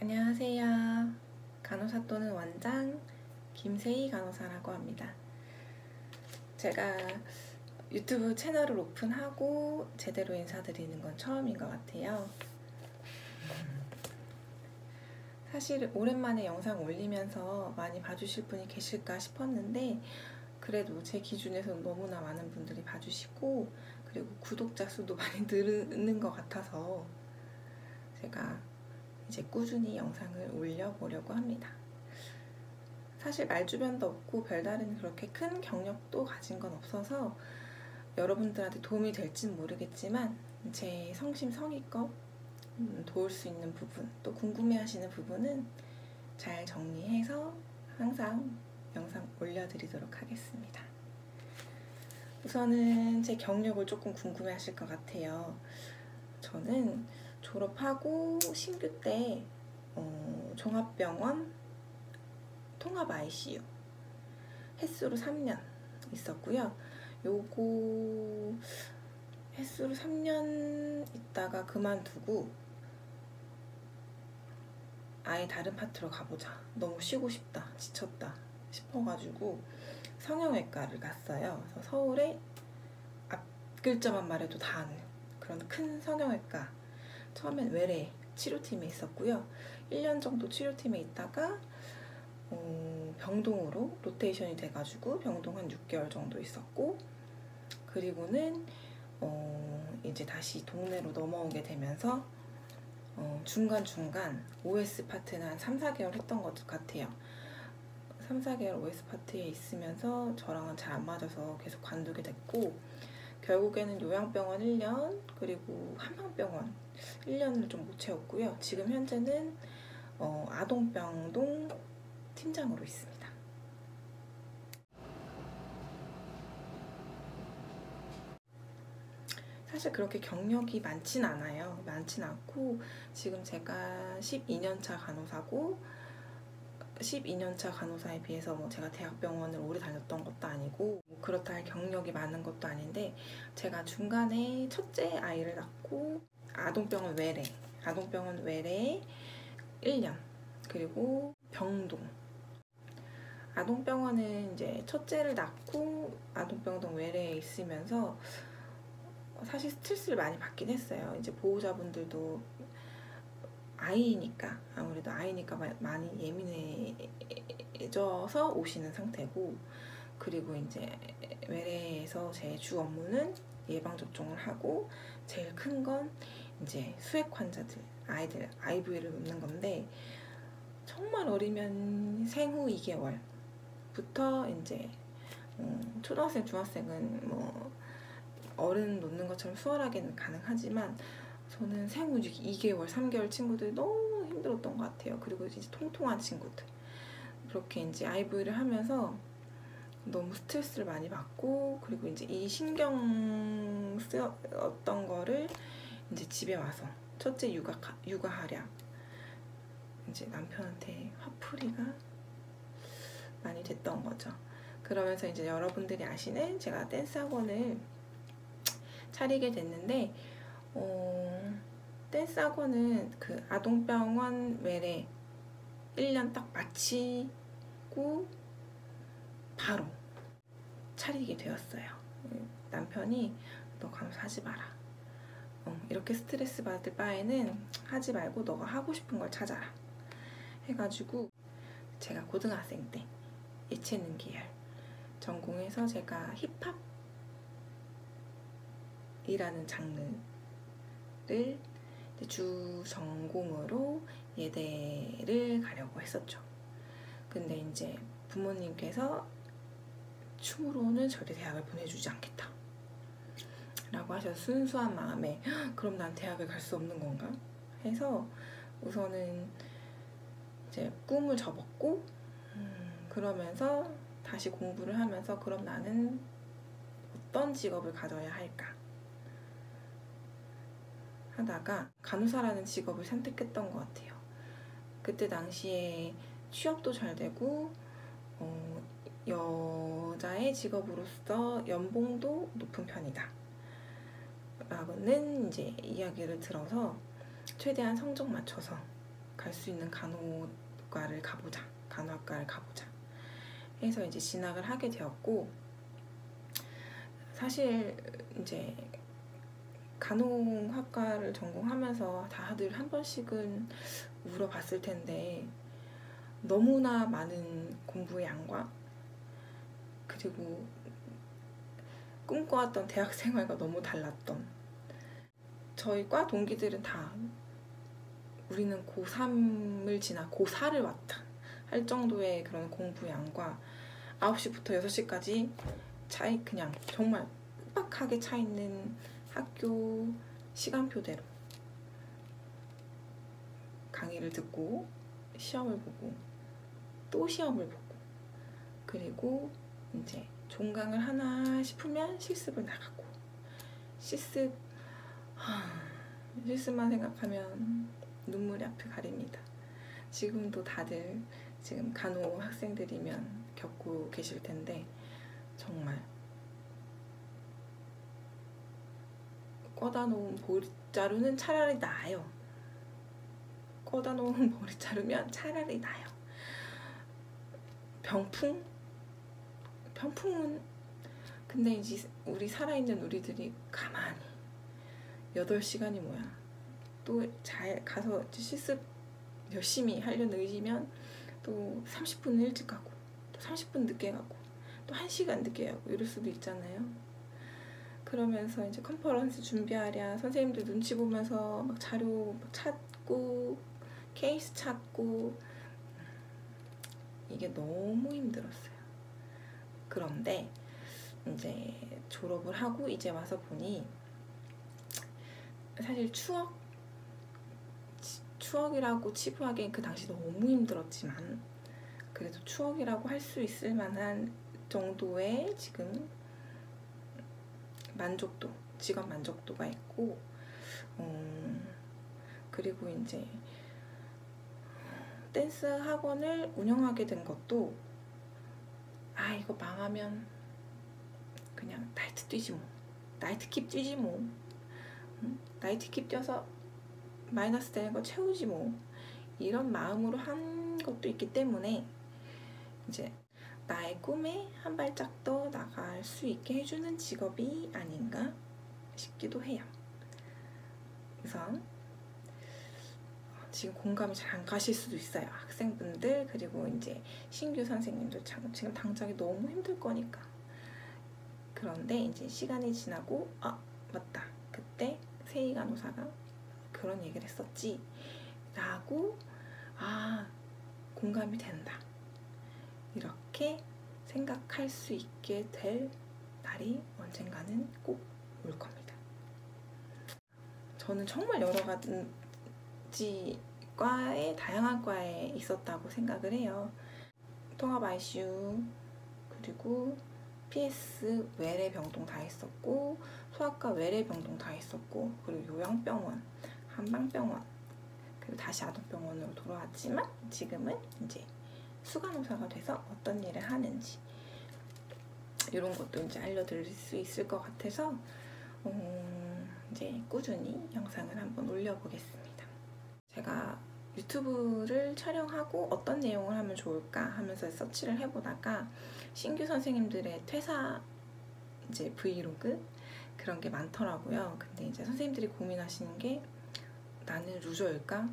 안녕하세요. 간호사 또는 원장 김세희 간호사라고 합니다. 제가 유튜브 채널을 오픈하고 제대로 인사드리는 건 처음인 것 같아요. 사실 오랜만에 영상 올리면서 많이 봐주실 분이 계실까 싶었는데 그래도 제 기준에서 너무나 많은 분들이 봐주시고 그리고 구독자 수도 많이 늘는 것 같아서 제가 이제 꾸준히 영상을 올려보려고 합니다. 사실 말주변도 없고 별다른 그렇게 큰 경력도 가진 건 없어서 여러분들한테 도움이 될진 모르겠지만 제 성심성의껏 도울 수 있는 부분 또 궁금해하시는 부분은 잘 정리해서 항상 영상 올려드리도록 하겠습니다. 우선은 제 경력을 조금 궁금해하실 것 같아요. 저는 졸업하고 신규 때 종합병원 통합 ICU 햇수로 3년 있었고요. 요거 햇수로 3년 있다가 그만두고 아예 다른 파트로 가보자. 너무 쉬고 싶다, 지쳤다 싶어가지고 성형외과를 갔어요. 그래서 서울에 앞 글자만 말해도 다 아는 그런 큰 성형외과, 처음엔 외래 치료팀에 있었고요. 1년 정도 치료팀에 있다가 병동으로 로테이션이 돼가지고 병동 한 6개월 정도 있었고, 그리고는 이제 다시 동네로 넘어오게 되면서 중간중간 OS 파트는 한 3-4개월 했던 것 같아요. 3-4개월 OS 파트에 있으면서 저랑은 잘 안 맞아서 계속 관두게 됐고, 결국에는 요양병원 1년 그리고 한방병원 1년을 좀 못 채웠고요. 지금 현재는 아동병동 팀장으로 있습니다. 사실 그렇게 경력이 많진 않아요. 많진 않고 지금 제가 12년차 간호사고 12년차 간호사에 비해서 제가 대학병원을 오래 다녔던 것도 아니고 그렇다 할 경력이 많은 것도 아닌데, 제가 중간에 첫째 아이를 낳고 아동병원 외래 1년 그리고 병동, 아동병원은 이제 첫째를 낳고 아동병동 외래에 있으면서 사실 스트레스를 많이 받긴 했어요. 이제 보호자분들도 아무래도 아이니까 많이 예민해져서 오시는 상태고, 그리고 이제 외래에서 제 주 업무는 예방접종을 하고 제일 큰 건 이제 수액 환자들, 아이들 IV를 놓는 건데, 정말 어리면 생후 2개월부터 이제 초등학생, 중학생은 어른 놓는 것처럼 수월하게는 가능하지만 저는 생후 2개월, 3개월 친구들이 너무 힘들었던 것 같아요. 그리고 이제 통통한 친구들, 그렇게 이제 IV를 하면서 너무 스트레스를 많이 받고, 그리고 이제 이 신경 쓰였던 거를 이제 집에 와서 첫째 육아하랴 이제 남편한테 화풀이가 많이 됐던 거죠. 그러면서 이제 여러분들이 아시는 제가 댄스 학원을 차리게 됐는데, 댄스 학원은 그 아동병원 외래 1년 딱 마치고 바로 차리게 되었어요. 남편이 너 간호사하지 마라, 이렇게 스트레스 받을 바에는 하지 말고 너가 하고 싶은 걸 찾아라 해가지고, 제가 고등학생 때 예체능 계열 전공해서 제가 힙합이라는 장르를 주 전공으로 예대를 가려고 했었죠. 근데 이제 부모님께서 춤으로는 절대 대학을 보내주지 않겠다 라고 하셔서 순수한 마음에 그럼 난 대학을 갈 수 없는 건가 해서 우선은 이제 꿈을 접었고, 그러면서 다시 공부를 하면서 그럼 나는 어떤 직업을 가져야 할까 하다가 간호사라는 직업을 선택했던 것 같아요. 그때 당시에 취업도 잘 되고 여자의 직업으로서 연봉도 높은 편이다 라고는 이제 이야기를 들어서 최대한 성적 맞춰서 갈 수 있는 간호학과를 가보자 해서 이제 진학을 하게 되었고, 사실 이제 간호학과를 전공하면서 다들 한 번씩은 물어봤을 텐데, 너무나 많은 공부의 양과 그리고 꿈꿔왔던 대학 생활과 너무 달랐던, 저희 과 동기들은 다 우리는 고3을 지나 고4를 왔다 할 정도의 그런 공부 양과 9시부터 6시까지 그냥 정말 빡빡하게 차 있는 학교 시간표대로 강의를 듣고 시험을 보고 또 시험을 보고, 그리고 이제 종강을 하나 싶으면 실습을 나가고, 실습만 생각하면 눈물이 앞을 가립니다. 지금도 다들 지금 간호 학생들이면 겪고 계실 텐데, 정말 꺼다 놓은 보리자루는 차라리 나아요. 꺼다 놓은 보리자루면 차라리 나아요. 병풍은 근데 이제 우리 살아있는 우리들이 가만히 8시간이 뭐야, 또 잘 가서 실습 열심히 하려는 의지면 또 30분 일찍 가고 또 30분 늦게 가고 또 1시간 늦게 가고 이럴 수도 있잖아요. 그러면서 이제 컨퍼런스 준비하랴 선생님들 눈치 보면서 막 자료 막 찾고 케이스 찾고, 이게 너무 힘들었어요. 그런데 이제 졸업을 하고 이제 와서 보니, 사실 추억이라고 치부하기엔 그 당시 너무 힘들었지만, 그래도 추억이라고 할 수 있을 만한 정도의 지금 직업 만족도가 있고, 그리고 이제 댄스 학원을 운영하게 된 것도, 이거 망하면 그냥 나이트 뛰지 뭐, 나이트킵 뛰지 뭐, 나이트킵 뛰어서 마이너스 되는 거 채우지 뭐, 이런 마음으로 한 것도 있기 때문에 이제 나의 꿈에 한 발짝 더 나갈 수 있게 해주는 직업이 아닌가 싶기도 해요. 우선 지금 공감이 잘 안 가실 수도 있어요. 학생분들 그리고 이제 신규 선생님들 지금 당장이 너무 힘들 거니까. 그런데 이제 시간이 지나고 맞다, 그때 세희 간호사가 그런 얘기를 했었지 라고 공감이 된다, 이렇게 생각할 수 있게 될 날이 언젠가는 꼭 올 겁니다. 저는 정말 여러 가지 다양한 과에 있었다고 생각을 해요. 통합 ICU, 그리고 PS 외래 병동 다 했었고, 소아과 외래 병동 다 했었고, 그리고 요양병원, 한방병원, 그리고 다시 아동병원으로 돌아왔지만 지금은 이제 수간호사가 돼서 어떤 일을 하는지 이런 것도 이제 알려드릴 수 있을 것 같아서 이제 꾸준히 영상을 한번 올려보겠습니다. 제가 유튜브를 촬영하고 어떤 내용을 하면 좋을까 하면서 서치를 해보다가 신규 선생님들의 퇴사 이제 브이로그 그런 게 많더라고요. 근데 이제 선생님들이 고민하시는 게, 나는 루저일까?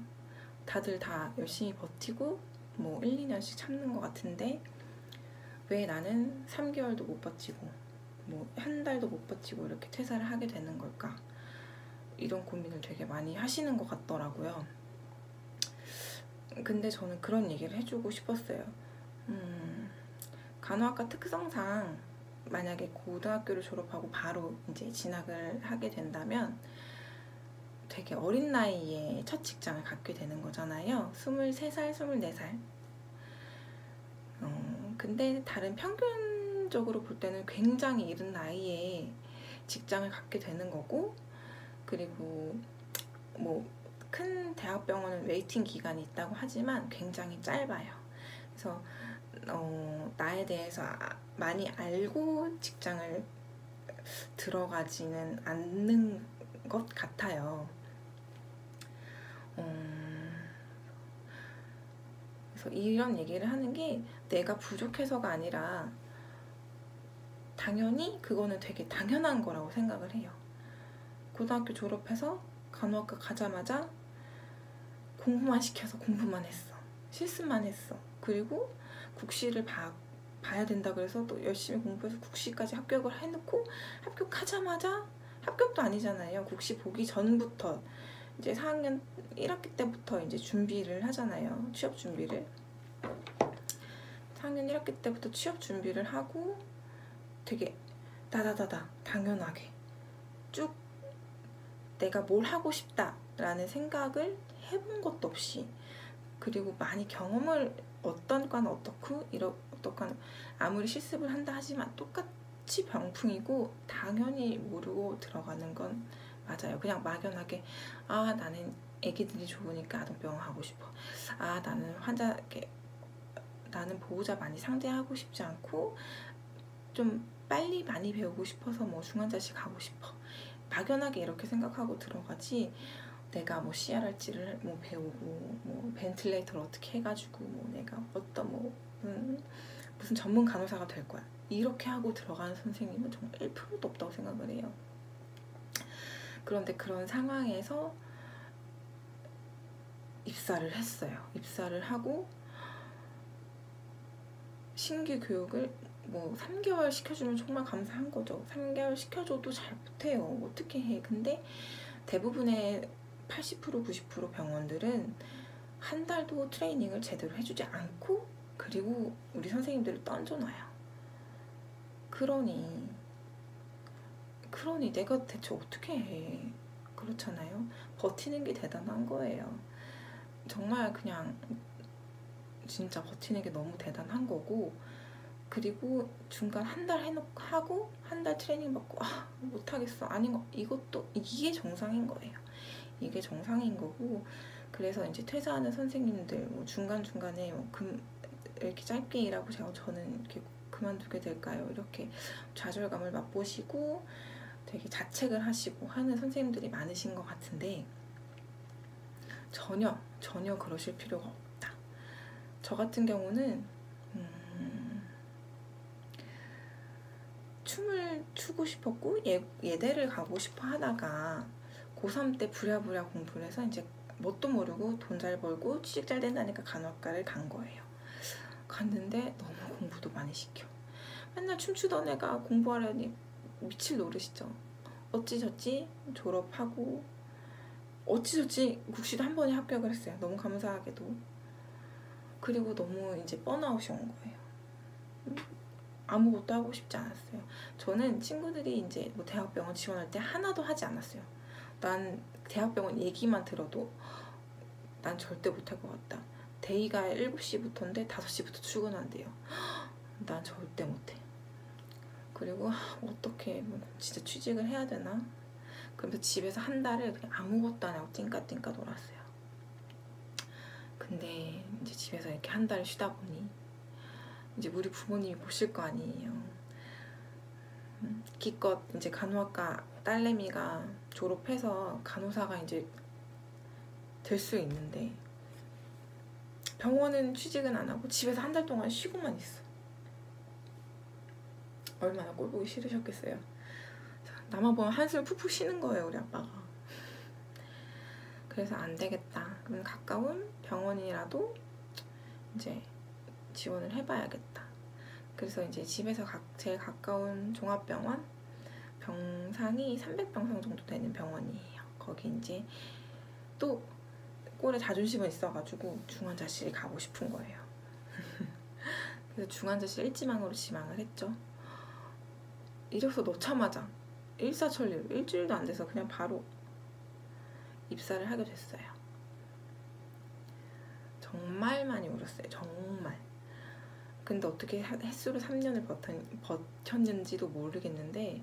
다들 다 열심히 버티고 뭐 1, 2년씩 참는 것 같은데 왜 나는 3개월도 못 버티고 뭐 한 달도 못 버티고 이렇게 퇴사를 하게 되는 걸까? 이런 고민을 되게 많이 하시는 것 같더라고요. 근데 저는 그런 얘기를 해주고 싶었어요. 간호학과 특성상 만약에 고등학교를 졸업하고 바로 이제 진학을 하게 된다면 되게 어린 나이에 첫 직장을 갖게 되는 거잖아요. 23살, 24살. 근데 다른 평균적으로 볼 때는 굉장히 이른 나이에 직장을 갖게 되는 거고, 그리고 뭐 큰 대학병원은 웨이팅 기간이 있다고 하지만 굉장히 짧아요. 그래서 나에 대해서 많이 알고 직장을 들어가지는 않는 것 같아요. 그래서 이런 얘기를 하는 게 내가 부족해서가 아니라 당연히 그거는 되게 당연한 거라고 생각을 해요. 고등학교 졸업해서 간호학과 가자마자 공부만 시켜서 공부만 했어. 실습만 했어. 그리고 국시를 봐야 된다 그래서 또 열심히 공부해서 국시까지 합격을 해놓고 합격하자마자 합격도 아니잖아요. 국시 보기 전부터 이제 4학년 1학기 때부터 이제 준비를 하잖아요. 취업 준비를. 4학년 1학기 때부터 취업 준비를 하고 되게 다다다다 당연하게 쭉 내가 뭘 하고 싶다라는 생각을 해본 것도 없이, 그리고 많이 경험을 어떤 과는 어떻고 어떻건 아무리 실습을 한다 하지만 똑같이 병풍이고 당연히 모르고 들어가는 건 맞아요. 그냥 막연하게 나는 애기들이 좋으니까 아동병원 하고 싶어. 나는 보호자 많이 상대하고 싶지 않고 좀 빨리 많이 배우고 싶어서 뭐 중환자실 가고 싶어. 막연하게 이렇게 생각하고 들어가지, 내가 뭐 CRRT를 뭐 배우고 뭐 벤틸레이터를 어떻게 해가지고 뭐 내가 어떤 무슨 전문 간호사가 될 거야 이렇게 하고 들어가는 선생님은 정말 1%도 없다고 생각을 해요. 그런데 그런 상황에서 입사를 했어요. 입사를 하고 신규 교육을 뭐 3개월 시켜주면 정말 감사한 거죠. 3개월 시켜줘도 잘 못해요. 어떻게 해. 근데 대부분의 80% 90% 병원들은 한 달도 트레이닝을 제대로 해주지 않고 그리고 우리 선생님들을 던져놔요. 그러니 내가 대체 어떻게 해. 그렇잖아요. 버티는 게 대단한 거예요. 정말 그냥 진짜 버티는 게 너무 대단한 거고, 그리고 중간 한 달 하고 한 달 트레이닝 받고 못하겠어 아닌 거, 이게 정상인 거예요. 이게 정상인 거고, 그래서 이제 퇴사하는 선생님들 뭐 중간중간에 이렇게 짧게 일하고 저는 이렇게 그만두게 될까요? 이렇게 좌절감을 맛보시고 되게 자책을 하시고 하는 선생님들이 많으신 것 같은데 전혀 그러실 필요가 없다. 저 같은 경우는 춤을 추고 싶었고 예대를 가고 싶어 하다가 고3 때 부랴부랴 공부를 해서 이제 뭣도 모르고 돈 잘 벌고 취직 잘 된다니까 간호학과를 간 거예요. 갔는데 너무 공부도 많이 시켜. 맨날 춤추던 애가 공부하려니 미칠 노릇이죠. 어찌저찌 졸업하고 어찌저찌 국시도 한 번에 합격을 했어요. 너무 감사하게도. 그리고 너무 이제 번아웃이 온 거예요. 아무것도 하고 싶지 않았어요. 저는 친구들이 이제 뭐 대학병원 지원할 때 하나도 하지 않았어요. 난 대학병원 얘기만 들어도 난 절대 못할 것 같다. 데이가 7시부터인데 5시부터 출근한대요. 난 절대 못해. 그리고 어떻게 진짜 취직을 해야 되나? 그래서 집에서 한 달을 그냥 아무것도 안 하고 띵까띵까 놀았어요. 근데 이제 집에서 이렇게 한 달을 쉬다 보니 이제 우리 부모님이 보실 거 아니에요. 기껏 이제 간호학과 딸내미가 졸업해서 간호사가 이제 될 수 있는데 병원은 취직은 안 하고 집에서 한 달 동안 쉬고만 있어. 얼마나 꼴보기 싫으셨겠어요. 나만 보면 한숨 푹푹 쉬는 거예요, 우리 아빠가. 그래서 안 되겠다. 그럼 가까운 병원이라도 이제 지원을 해봐야겠다. 그래서 이제 집에서 제일 가까운 종합병원, 병상이 300병상 정도 되는 병원이에요. 거기 이제 또 꼴에 자존심은 있어가지고 중환자실에 가고 싶은 거예요. 그래서 중환자실 일지망으로 지망을 했죠. 이력서 넣자마자 일사천리로 일주일도 안 돼서 그냥 바로 입사를 하게 됐어요. 정말 많이 울었어요. 정말. 근데 어떻게 햇수로 3년을 버텼는지도 모르겠는데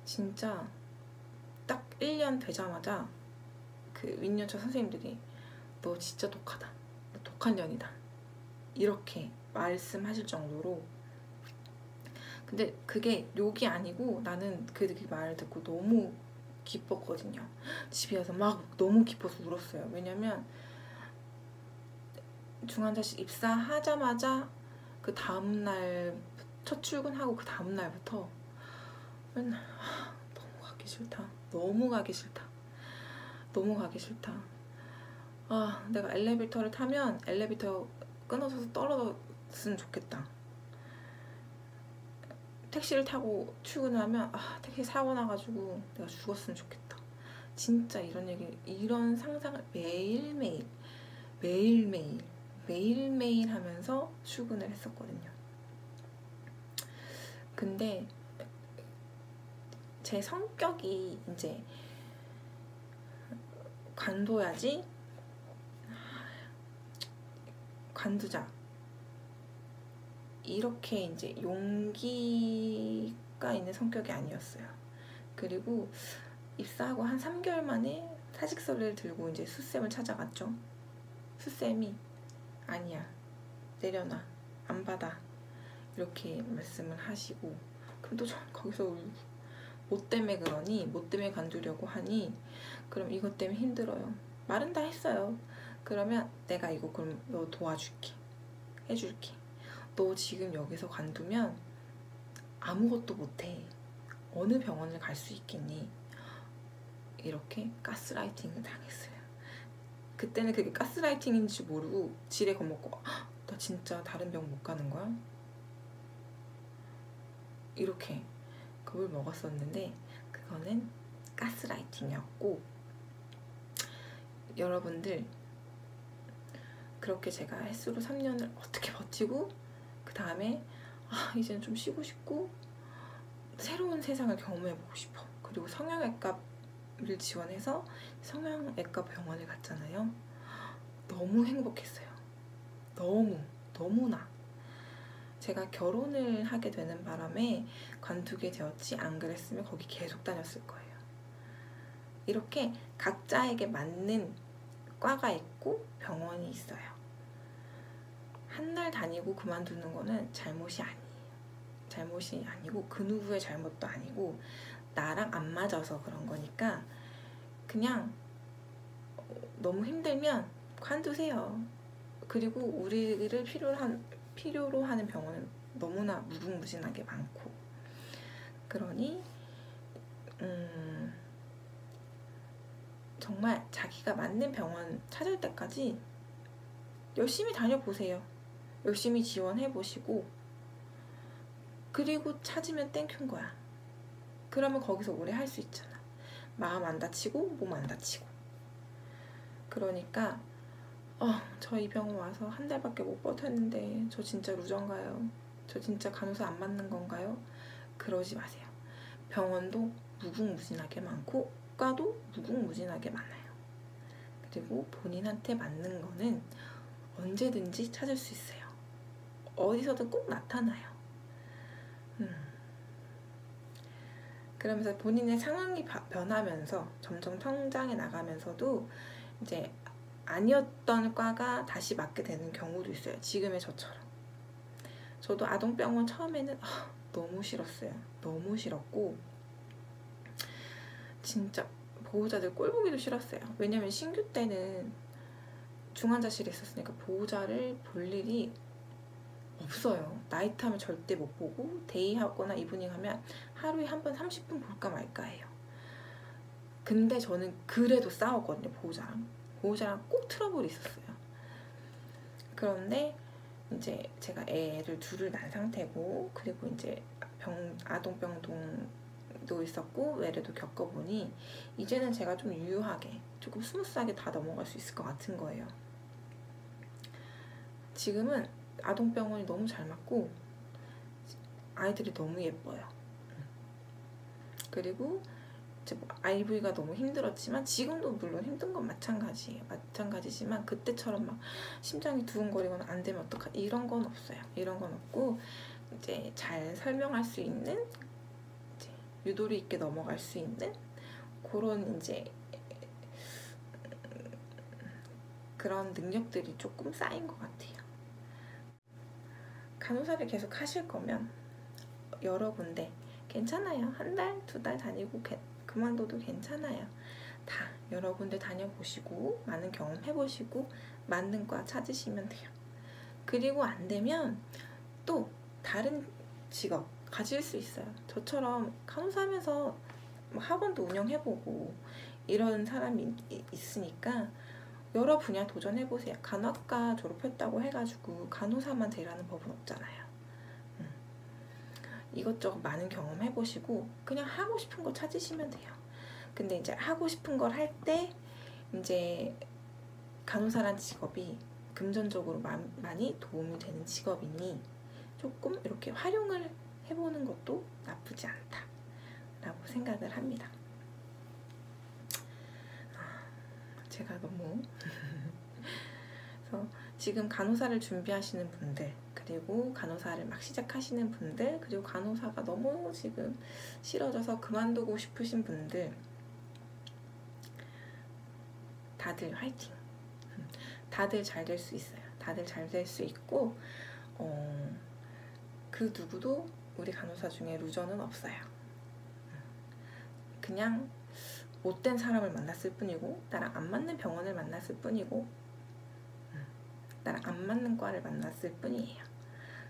진짜 딱 1년 되자마자 그 윗년차 선생님들이 너 진짜 독하다. 너 독한 년이다. 이렇게 말씀하실 정도로. 근데 그게 욕이 아니고 나는 그 말을 듣고 너무 기뻤거든요. 집에 와서 막 너무 기뻐서 울었어요. 왜냐면 중환자실 입사하자마자 그 다음날 첫 출근하고 그 다음날부터 맨날 너무 가기 싫다, 너무 가기 싫다, 너무 가기 싫다. 내가 엘리베이터를 타면 엘리베이터 끊어져서 떨어졌으면 좋겠다. 택시를 타고 출근하면 택시 사고 나가지고 내가 죽었으면 좋겠다. 진짜 이런 상상을 매일매일 하면서 출근을 했었거든요. 근데 제 성격이 이제 관둬야지, 관두자, 이렇게 이제 용기가 있는 성격이 아니었어요. 그리고 입사하고 한 3개월 만에 사직서를 들고 이제 수쌤을 찾아갔죠. 수쌤이 아니야, 내려놔, 안 받아, 이렇게 말씀을 하시고, 그럼 또 전 거기서 울고, 뭐 때문에 그러니, 뭐 때문에 관두려고 하니, 그럼 이것 때문에 힘들어요. 말은 다 했어요. 그러면 내가 이거 그럼 너 도와줄게, 해줄게. 너 지금 여기서 관두면 아무것도 못해. 어느 병원을 갈 수 있겠니? 이렇게 가스라이팅을 당했어요. 그때는 그게 가스라이팅인지 모르고 지레 겁먹고 나 진짜 다른 병 못 가는 거야? 이렇게 겁을 먹었었는데 그거는 가스라이팅이었고, 여러분들 그렇게 제가 햇수로 3년을 어떻게 버티고 그 다음에 이제는 좀 쉬고 싶고 새로운 세상을 경험해보고 싶어. 그리고 성형외과를 지원해서 성형외과 병원을 갔잖아요. 너무 행복했어요. 너무나. 제가 결혼을 하게 되는 바람에 관두게 되었지, 안 그랬으면 거기 계속 다녔을 거예요. 이렇게 각자에게 맞는 과가 있고 병원이 있어요. 한 달 다니고 그만두는 거는 잘못이 아니고 그 누구의 잘못도 아니고 나랑 안 맞아서 그런 거니까 그냥 너무 힘들면 관두세요. 그리고 우리를 필요로 하는 병원은 너무나 무궁무진하게 많고, 그러니 정말 자기가 맞는 병원 찾을 때까지 열심히 다녀보세요. 열심히 지원해보시고, 그리고 찾으면 땡큐인 거야. 그러면 거기서 오래 할 수 있잖아. 마음 안 다치고 몸 안 다치고. 그러니까 저 이 병원 와서 한 달밖에 못 버텼는데 저 진짜 루전가요? 저 진짜 간호사 안 맞는 건가요? 그러지 마세요. 병원도 무궁무진하게 많고 과도 무궁무진하게 많아요. 그리고 본인한테 맞는 거는 언제든지 찾을 수 있어요. 어디서든 꼭 나타나요. 그러면서 본인의 상황이 변하면서 점점 성장해 나가면서도 이제 아니었던 과가 다시 맡게 되는 경우도 있어요. 지금의 저처럼. 저도 아동병원 처음에는 너무 싫었어요. 너무 싫었고 진짜 보호자들 꼴 보기도 싫었어요. 왜냐면 신규 때는 중환자실에 있었으니까 보호자를 볼 일이 없어요. 나이트하면 절대 못 보고 데이하거나 이브닝 하면 하루에 한 번 30분 볼까 말까 해요. 근데 저는 그래도 싸웠거든요. 보호자랑 꼭 트러블이 있었어요. 그런데 이제 제가 애를 둘을 낳은 상태고, 그리고 이제 아동병동도 있었고 외래도 겪어보니 이제는 제가 좀 유유하게 조금 스무스하게 다 넘어갈 수 있을 것 같은 거예요. 지금은 아동병원이 너무 잘 맞고 아이들이 너무 예뻐요. 그리고 이제 IV가 너무 힘들었지만 지금도 물론 힘든 건 마찬가지지만 그때처럼 막 심장이 두근거리거나 안 되면 어떡하, 이런 건 없어요. 이런 건 없고 이제 잘 설명할 수 있는, 이제 유도리 있게 넘어갈 수 있는 그런 이제 그런 능력들이 조금 쌓인 것 같아요. 간호사를 계속 하실 거면 여러 군데 괜찮아요. 한 달, 2달 다니고 그만둬도 괜찮아요. 다 여러 군데 다녀보시고 많은 경험 해보시고 맞는 과 찾으시면 돼요. 그리고 안 되면 또 다른 직업 가질 수 있어요. 저처럼 간호사 하면서 학원도 운영해보고 이런 사람이 있으니까 여러 분야 도전해보세요. 간호학과 졸업했다고 해가지고 간호사만 되라는 법은 없잖아요. 이것저것 많은 경험해보시고 그냥 하고 싶은 거 찾으시면 돼요. 근데 이제 하고 싶은 걸 할 때 이제 간호사란 직업이 금전적으로 많이 도움이 되는 직업이니 조금 이렇게 활용을 해보는 것도 나쁘지 않다 라고 생각을 합니다. 제가 너무 그래서 지금 간호사를 준비하시는 분들, 그리고 간호사를 막 시작하시는 분들, 그리고 간호사가 너무 지금 싫어져서 그만두고 싶으신 분들 다들 화이팅! 다들 잘 될 수 있어요. 다들 잘 될 수 있고 그 누구도 우리 간호사 중에 루저는 없어요. 그냥 못된 사람을 만났을 뿐이고 나랑 안 맞는 병원을 만났을 뿐이고 나랑 안 맞는 과를 만났을 뿐이에요.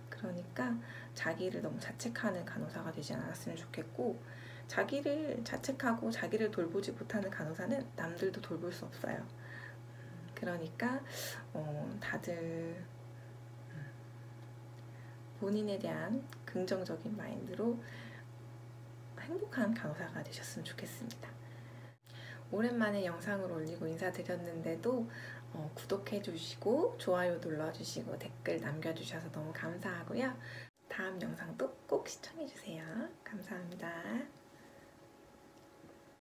그러니까 자기를 너무 자책하는 간호사가 되지 않았으면 좋겠고, 자기를 자책하고 자기를 돌보지 못하는 간호사는 남들도 돌볼 수 없어요. 그러니까 다들 본인에 대한 긍정적인 마인드로 행복한 간호사가 되셨으면 좋겠습니다. 오랜만에 영상을 올리고 인사드렸는데도 구독해주시고 좋아요 눌러주시고 댓글 남겨주셔서 너무 감사하고요. 다음 영상도 꼭 시청해주세요. 감사합니다.